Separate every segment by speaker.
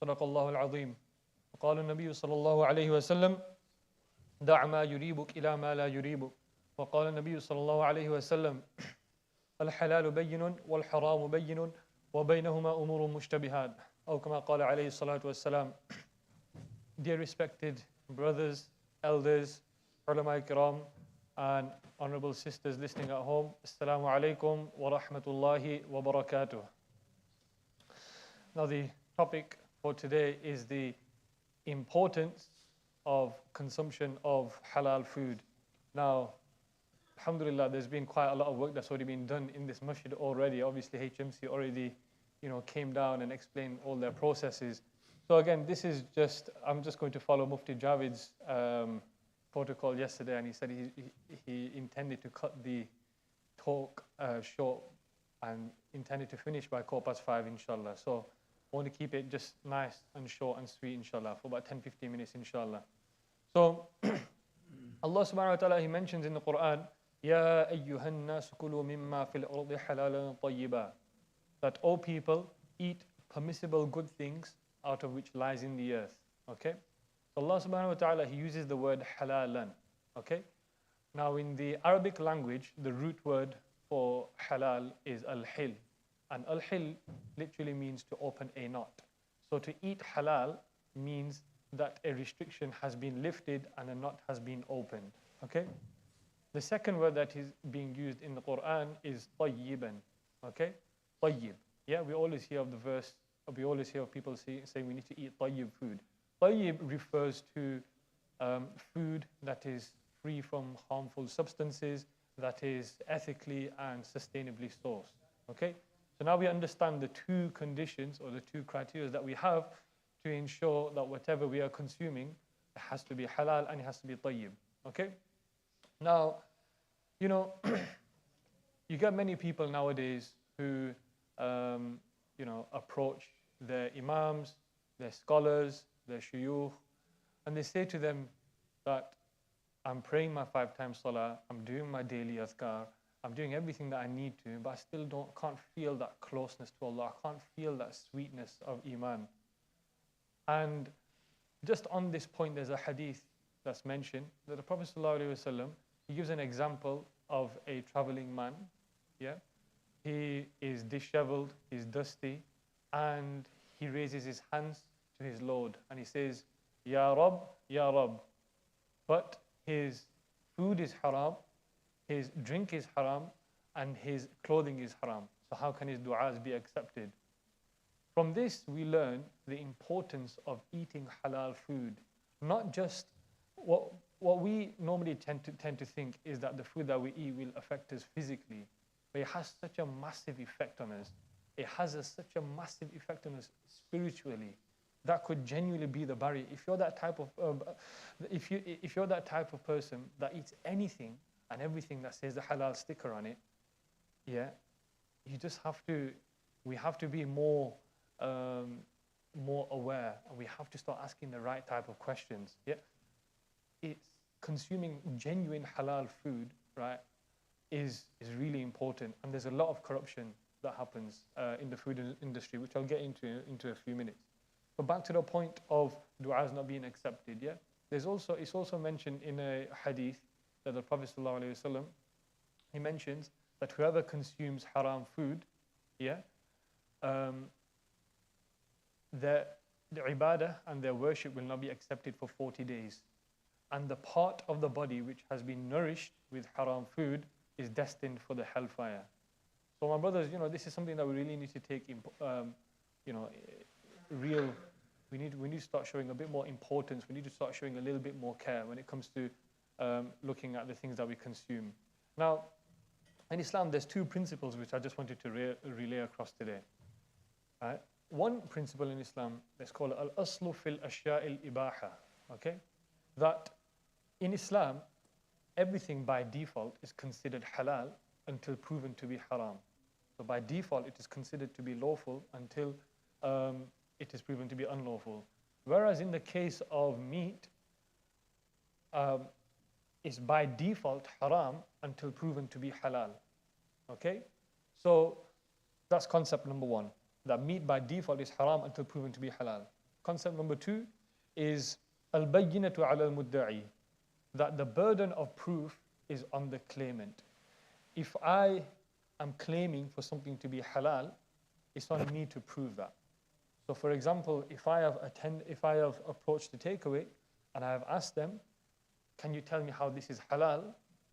Speaker 1: صدق الله العظيم. وقال النبي صلى الله عليه وسلم دع ما يريبك إلى ما لا يريبك. وقال النبي صلى الله عليه وسلم الحلال بين والحرام بين وبينهما أمور مشتبهات. أو كما قال عليه الصلاة والسلام. Dear respected brothers, elders, ulama kiram, and honorable sisters listening at home, Assalamu alaikum wa rahmatullahi wa barakatuh. Now the topic for today is the importance of consumption of halal food. Now, alhamdulillah, there's been quite a lot of work that's already been done in this masjid already. Obviously, HMC already, came down and explained all their processes. So again, I'm just going to follow Mufti Javid's protocol yesterday, and he said he intended to cut the talk short and intended to finish by 5:15, inshallah. So I want to keep it just nice and short and sweet, inshallah, for about 10-15 minutes, inshallah. So Allah subhanahu wa ta'ala, He mentions in the Quran, Ya ayyuhan nasu kulu mimma fil ardi halalan tayyiba, that all people eat permissible good things out of which lies in the earth. Okay? So Allah subhanahu wa ta'ala, He uses the word halalan. Okay? Now in the Arabic language, the root word for halal is al-hil. And al-hil literally means to open a knot. So to eat halal means that a restriction has been lifted and a knot has been opened. Okay? The second word that is being used in the Quran is tayyiban. Okay? Tayyib. Yeah, we always hear of the verse, we always hear of people saying we need to eat tayyib food. Tayyib refers to food that is free from harmful substances, that is ethically and sustainably sourced. Okay? So now we understand the two conditions or the two criteria that we have to ensure that whatever we are consuming, it has to be halal and it has to be tayyib. Okay? Now, you get many people nowadays who, approach their imams, their scholars, their shuyukh, and they say to them that I'm praying my 5 times salah, I'm doing my daily azkar, I'm doing everything that I need to, but I still can't feel that closeness to Allah. I can't feel that sweetness of iman. And just on this point, there's a hadith that's mentioned that the Prophet ﷺ, he gives an example of a traveling man. Yeah, he is disheveled, he's dusty, and he raises his hands to his Lord and he says, Ya Rab, Ya Rab. But his food is haram, his drink is haram, and his clothing is haram. So how can his du'as be accepted? From this, we learn the importance of eating halal food. Not just what we normally tend to think is that the food that we eat will affect us physically, but it has such a massive effect on us. It has such a massive effect on us spiritually. That could genuinely be the barrier. If you're that type of, if you're that type of person that eats anything and everything that says the halal sticker on it, yeah, we have to be more aware, and we have to start asking the right type of questions. Yeah, it's consuming genuine halal food, right, is really important, and there's a lot of corruption that happens in the food industry, which I'll get into a few minutes. But back to the point of du'as not being accepted. Yeah, it's also mentioned in a hadith that the Prophet ﷺ, he mentions that whoever consumes haram food, yeah, the ibadah and their worship will not be accepted for 40 days. And the part of the body which has been nourished with haram food is destined for the hellfire. So my brothers, this is something that we really need to take, we need to start showing a bit more importance. We need to start showing a little bit more care when it comes to looking at the things that we consume. Now, in Islam, there's 2 principles which I just wanted to relay across today. Right? One principle in Islam is called al-aslu fil ashya'il ibaha. Okay? That in Islam, everything by default is considered halal until proven to be haram. So by default, it is considered to be lawful until it is proven to be unlawful. Whereas in the case of meat, it's by default haram until proven to be halal. Okay? So that's concept number 1, that meat by default is haram until proven to be halal. concept number 2 is al-bayyinatu ala al-mudda'i, that the burden of proof is on the claimant. If I am claiming for something to be halal, it's on me to prove that. So for example, if I have approached the takeaway and I have asked them, can you tell me how this is halal?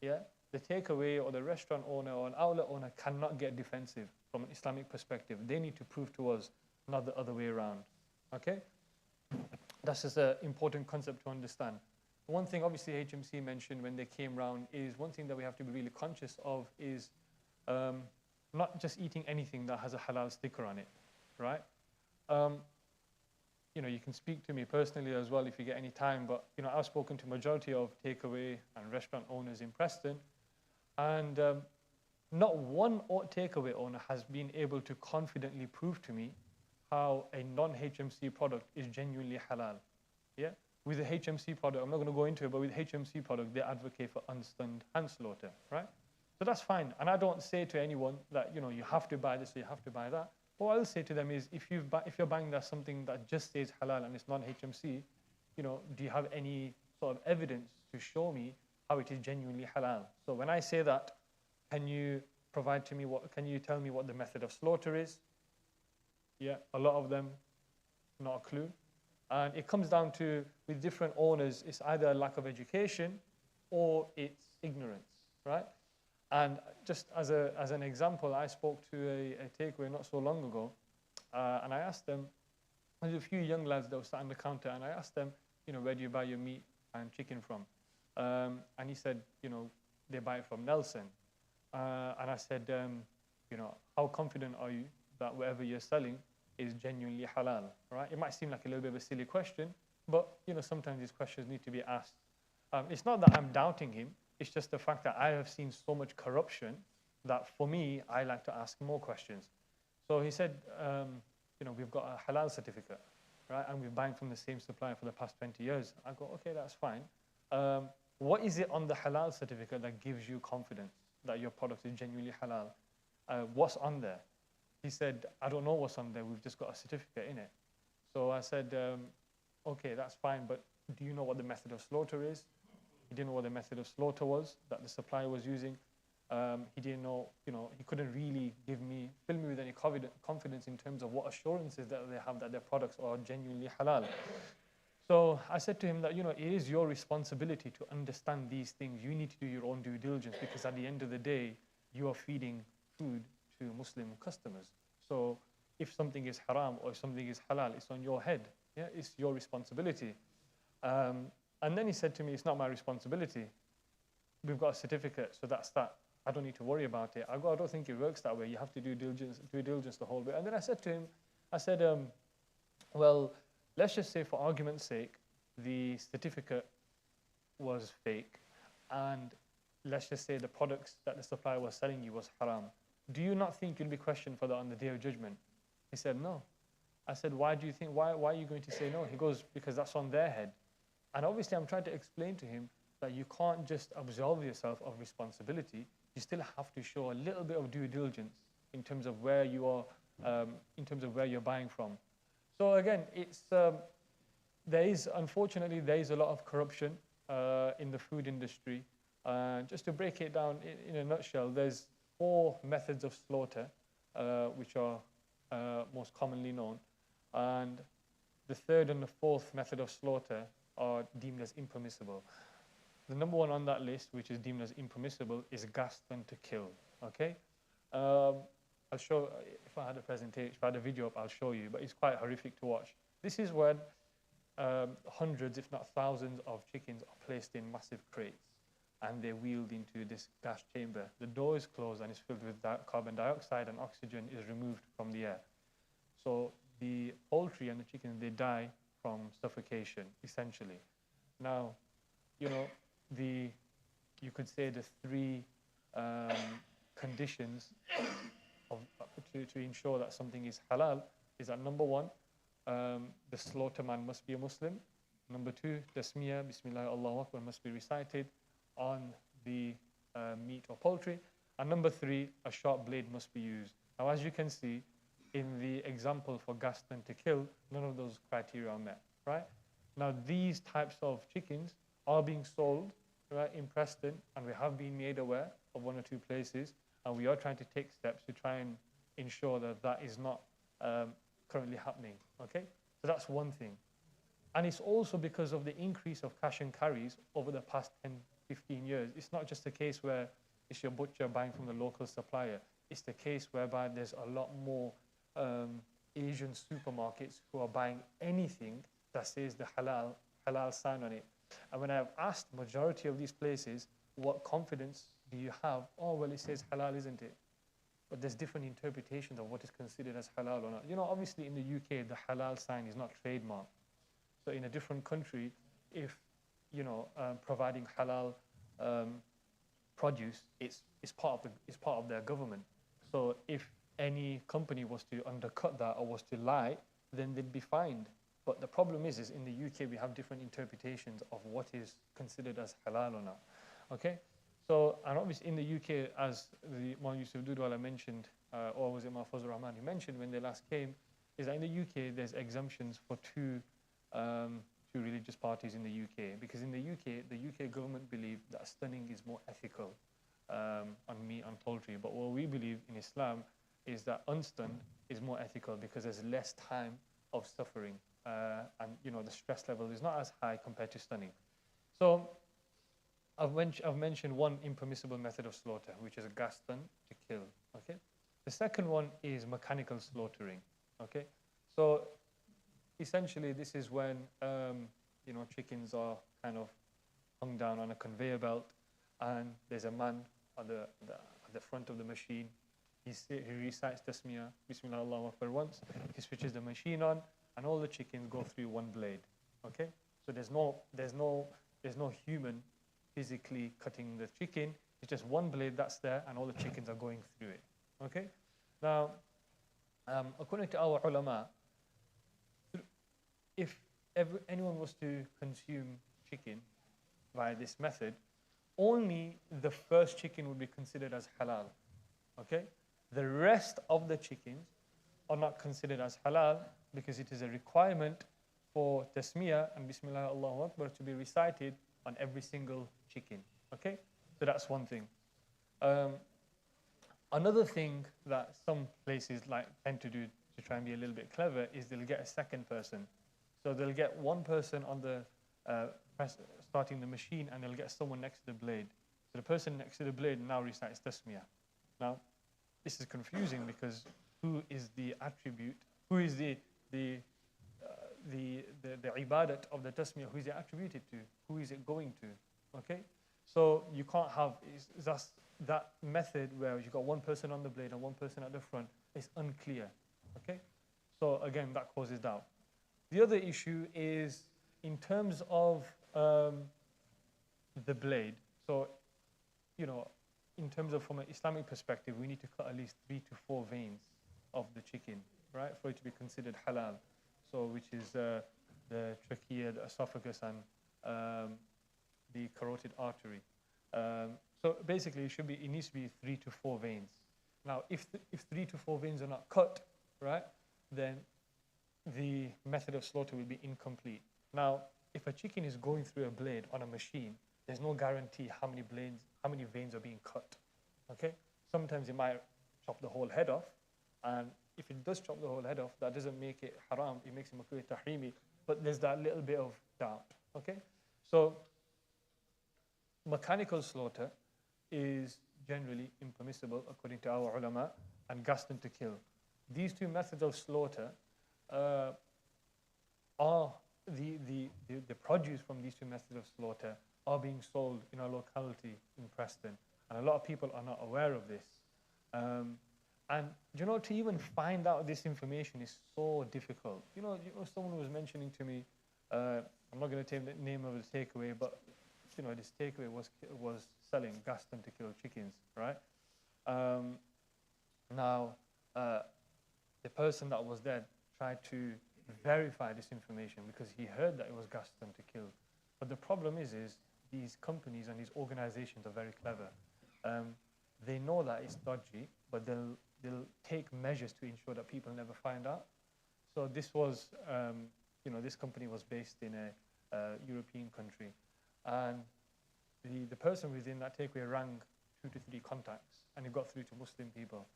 Speaker 1: Yeah, the takeaway or the restaurant owner or an outlet owner cannot get defensive from an Islamic perspective. They need to prove to us, not the other way around. Okay? That's just an important concept to understand. One thing obviously HMC mentioned when they came round is one thing that we have to be really conscious of is not just eating anything that has a halal sticker on it, right? You know, you can speak to me personally as well if you get any time, but you know, I've spoken to majority of takeaway and restaurant owners in Preston, and not one takeaway owner has been able to confidently prove to me how a non-HMC product is genuinely halal. Yeah, with the HMC product, I'm not going to go into it, but with HMC product, they advocate for unstunned hand slaughter, right? So that's fine, and I don't say to anyone that you know you have to buy this or you have to buy that. What I'll say to them is, if you're buying that something that just says halal and it's non-HMC, you know, do you have any sort of evidence to show me how it is genuinely halal? So when I say that, can you provide to me can you tell me what the method of slaughter is? Yeah, a lot of them, not a clue. And it comes down to, with different owners, it's either a lack of education or it's ignorance, right? And just as an example, I spoke to a takeaway not so long ago, and I asked them, there's a few young lads that were sat on the counter, and I asked them, you know, where do you buy your meat and chicken from? And he said, you know, they buy it from Nelson. And I said, you know, how confident are you that whatever you're selling is genuinely halal, right? It might seem like a little bit of a silly question, but, you know, sometimes these questions need to be asked. It's not that I'm doubting him. It's just the fact that I have seen so much corruption that for me, I like to ask more questions. So he said, you know, we've got a halal certificate, right? And we've buying from the same supplier for the past 20 years. I go, okay, that's fine. What is it on the halal certificate that gives you confidence that your product is genuinely halal? What's on there? He said, I don't know what's on there. We've just got a certificate in it. So I said, okay, that's fine. But do you know what the method of slaughter is? He didn't know what the method of slaughter was that the supplier was using. He didn't know, you know, he couldn't really fill me with any confidence in terms of what assurances that they have that their products are genuinely halal. So I said to him that, you know, it is your responsibility to understand these things. You need to do your own due diligence, because at the end of the day, you are feeding food to Muslim customers. So if something is haram or if something is halal, it's on your head. Yeah, it's your responsibility. And then he said to me, it's not my responsibility. We've got a certificate, so that's that. I don't need to worry about it. I go, I don't think it works that way. You have to do diligence the whole way. And then I said to him, I said, well, let's just say for argument's sake, the certificate was fake. And let's just say the products that the supplier was selling you was haram. Do you not think you'll be questioned for that on the Day of Judgment? He said, no. I said, why do you think, why are you going to say no? He goes, because that's on their head. And obviously, I'm trying to explain to him that you can't just absolve yourself of responsibility. You still have to show a little bit of due diligence in terms of where you are, in terms of where you're buying from. So again, it's unfortunately, there is a lot of corruption in the food industry. Just to break it down in a nutshell, there's 4 methods of slaughter, which are most commonly known. And the 3rd and the 4th method of slaughter are deemed as impermissible. The number 1 on that list, which is deemed as impermissible, is gas turned to kill. Okay, I'll show, if I had a presentation, if I had a video up, I'll show you. But it's quite horrific to watch. This is when hundreds, if not thousands, of chickens are placed in massive crates, and they're wheeled into this gas chamber. The door is closed and it's filled with carbon dioxide, and oxygen is removed from the air. So the poultry and the chickens, they die from suffocation, essentially. Now, you know, you could say the 3 conditions to ensure that something is halal is that number 1, the slaughterman must be a Muslim. Number 2, tasmiyah, Bismillah, Allahu Akbar, must be recited on the meat or poultry. And number 3, a sharp blade must be used. Now, as you can see, in the example for Gaston to kill, none of those criteria are met, right? Now, these types of chickens are being sold, right, in Preston, and we have been made aware of 1 or 2 places, and we are trying to take steps to try and ensure that that is not currently happening, okay? So that's one thing. And it's also because of the increase of cash and carries over the past 10, 15 years. It's not just a case where it's your butcher buying from the local supplier. It's the case whereby there's a lot more Asian supermarkets who are buying anything that says the halal sign on it. And when I've asked majority of these places, what confidence do you have? Oh, well, it says halal, isn't it? But there's different interpretations of what is considered as halal or not. You know, obviously in the UK, the halal sign is not trademarked. So in a different country, if, you know, providing halal produce, it's part of their government. So if any company was to undercut that or was to lie, then they'd be fined. But the problem is in the UK, we have different interpretations of what is considered as halal or not. Okay? So, and obviously in the UK, as the Maulana Yusuf Dudwala mentioned, or was it Mahfuz Rahman who mentioned when they last came, is that in the UK, there's exemptions for two religious parties in the UK. Because in the UK government believe that stunning is more ethical on meat and poultry. But what we believe in Islam is that unstunned is more ethical because there's less time of suffering. And you know, the stress level is not as high compared to stunning. So I've mentioned one impermissible method of slaughter, which is a gas stun to kill. Okay. The second one is mechanical slaughtering. Okay. So essentially, this is when you know, chickens are kind of hung down on a conveyor belt, and there's a man at the front of the machine. He recites Tasmiyah, Bismillah Allahu Akbar once. He switches the machine on, and all the chickens go through one blade. Okay. So there's no human physically cutting the chicken. It's just one blade that's there, and all the chickens are going through it. Okay. Now, according to our ulama, if anyone was to consume chicken by this method, only the first chicken would be considered as halal. Okay. The rest of the chickens are not considered as halal because it is a requirement for tasmiyah and Bismillah Allahu Akbar to be recited on every single chicken. Okay, so that's one thing. Another thing that some places tend to do to try and be a little bit clever is they'll get a second person. So they'll get one person on the starting the machine, and they'll get someone next to the blade. So the person next to the blade now recites tasmiyah. Now, this is confusing because who is the attribute? Who is the ibadat of the tasmiyah? Who is it attributed to? Who is it going to? Okay, so you can't have that method where you got one person on the blade and one person at the front. It's unclear. Okay, so again, that causes doubt. The other issue is in terms of the blade. So, you know, in terms of from an Islamic perspective, we need to cut at least 3 to 4 veins of the chicken, right, for it to be considered halal. So, which is the trachea, the esophagus, and the carotid artery. So basically, it needs to be 3 to 4 veins. Now, if 3 to 4 veins are not cut, right, then the method of slaughter will be incomplete. Now, if a chicken is going through a blade on a machine, there's no guarantee how many veins are being cut. Okay, sometimes it might chop the whole head off, and if it does chop the whole head off, that doesn't make it haram. It makes it makruh tahrimi, but there's that little bit of doubt. Okay, so mechanical slaughter is generally impermissible according to our ulama, and gaston to kill. These two methods of slaughter are the produce from these two methods of slaughter are being sold in our locality in Preston, and a lot of people are not aware of this. And you know, to even find out this information is so difficult. You know, someone was mentioning to me, I'm not going to take the name of the takeaway, but you know, this takeaway was selling gaston to kill chickens, right? Now, the person that was there tried to verify this information because he heard that it was gaston to kill. But the problem is these companies and these organizations are very clever. They know that it's dodgy, but they'll take measures to ensure that people never find out. So this was, this company was based in a European country, and the person within that takeaway rang 2 to 3 contacts, and he got through to Muslim people.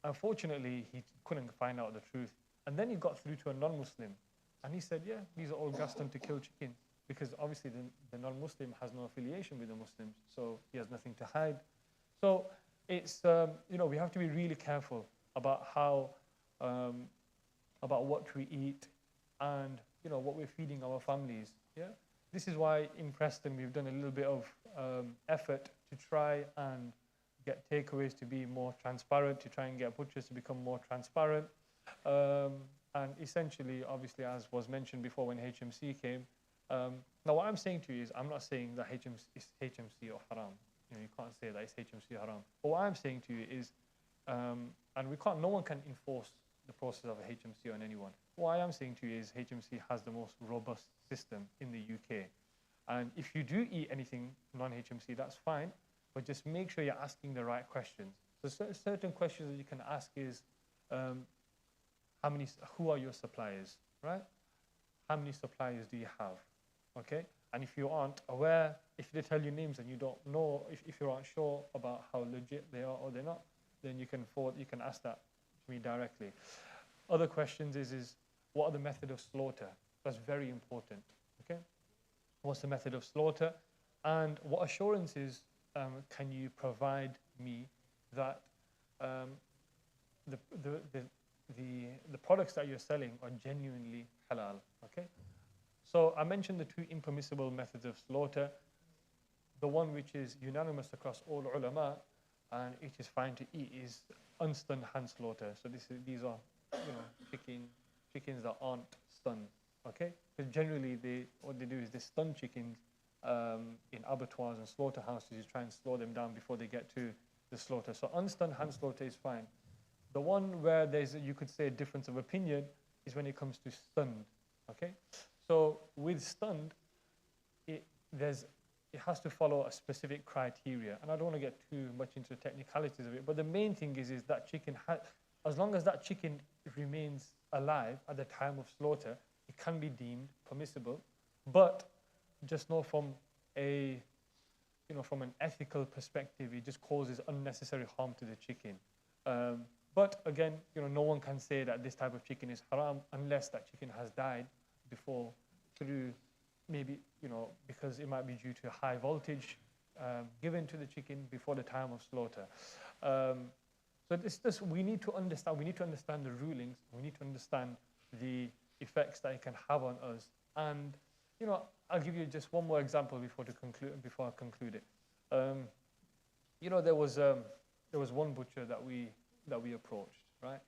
Speaker 1: Unfortunately, he couldn't find out the truth. And then he got through to a non-Muslim, and he said, yeah, these are all gas done to kill chicken, because obviously the non-Muslim has no affiliation with the Muslims, so he has nothing to hide. So it's, we have to be really careful about how, about what we eat and, what we're feeding our families, yeah? This is why in Preston we've done a little bit of effort to try and get takeaways to be more transparent, to try and get butchers to become more transparent. And essentially, obviously, as was mentioned before when HMC came, now what I'm saying to you is, I'm not saying that HMC or haram. You can't say that it's HMC or haram. But what I'm saying to you is, and no one can enforce the process of a HMC on anyone. What I am saying to you is HMC has the most robust system in the UK. And if you do eat anything non-HMC, that's fine, but just make sure you're asking the right questions. So certain questions that you can ask is, who are your suppliers, right? How many suppliers do you have, okay? And if you aren't aware, if they tell you names and you don't know, if you aren't sure about how legit they are or they're not, then you can ask that to me directly. Other questions is what are the method of slaughter? That's very important, okay? What's the method of slaughter? And what assurances can you provide me that the products that you're selling are genuinely halal, okay? So I mentioned the 2 impermissible methods of slaughter. The one which is unanimous across all ulama, and it is fine to eat, is unstunned hand slaughter. So these are, chickens that aren't stunned, okay? Because generally what they do is they stun chickens in abattoirs and slaughterhouses. You try and slow them down before they get to the slaughter. So unstunned hand slaughter is fine. The one where you could say a difference of opinion is when it comes to stunned, okay? So with stunned, it has to follow a specific criteria. And I don't want to get too much into the technicalities of it, but the main thing is that chicken, as long as that chicken remains alive at the time of slaughter, it can be deemed permissible. But just know from an ethical perspective, it just causes unnecessary harm to the chicken. But again, no one can say that this type of chicken is haram unless that chicken has died before through maybe, because it might be due to high voltage given to the chicken before the time of slaughter. So we need to understand the rulings, we need to understand the effects that it can have on us. And, I'll give you just one more example before I conclude it. There was one butcher that we approached, right,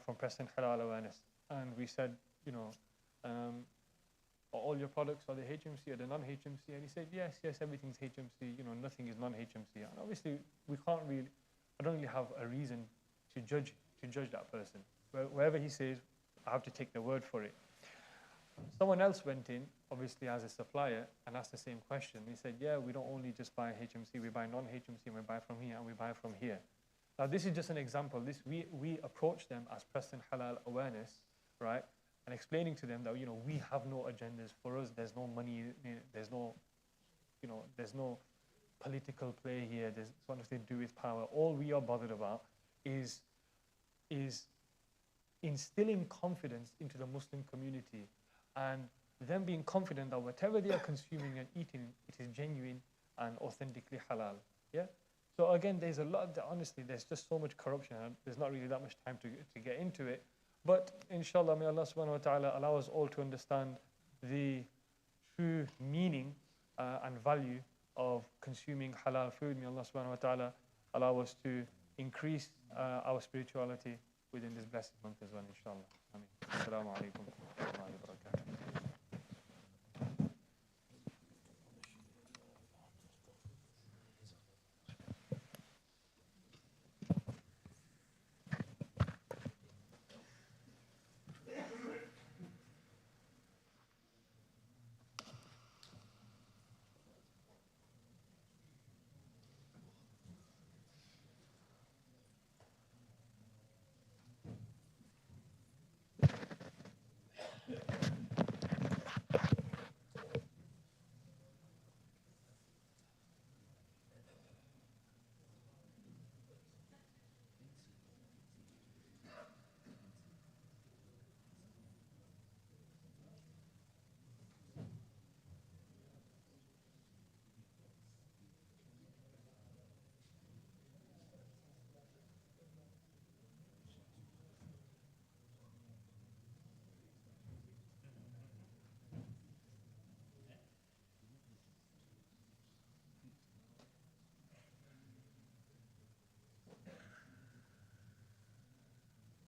Speaker 1: from Preston Halal Awareness, and we said, are all your products, are they HMC, are they non-HMC? And he said, yes, everything's HMC, nothing is non-HMC. And obviously, I don't really have a reason to judge that person. Wherever he says, I have to take the word for it. Someone else went in, obviously as a supplier, and asked the same question. He said, yeah, we don't only just buy HMC, we buy non-HMC, and we buy from here, and we buy from here. Now, this is just an example. We approach them as Preston Halal Awareness, right? And explaining to them that, we have no agendas. For us, there's no money, there's no political play here. There's nothing to do with power. All we are bothered about is instilling confidence into the Muslim community and them being confident that whatever they are consuming and eating, it is genuine and authentically halal. Yeah? So again, there's a lot, honestly, there's just so much corruption, and there's not really that much time to get into it. But inshallah, may Allah subhanahu wa ta'ala allow us all to understand the true meaning and value of consuming halal food. May Allah subhanahu wa ta'ala allow us to increase our spirituality within this blessed month as well, inshallah. Ameen. Assalamu alaikum wa rahmatullahi wa barakatuh.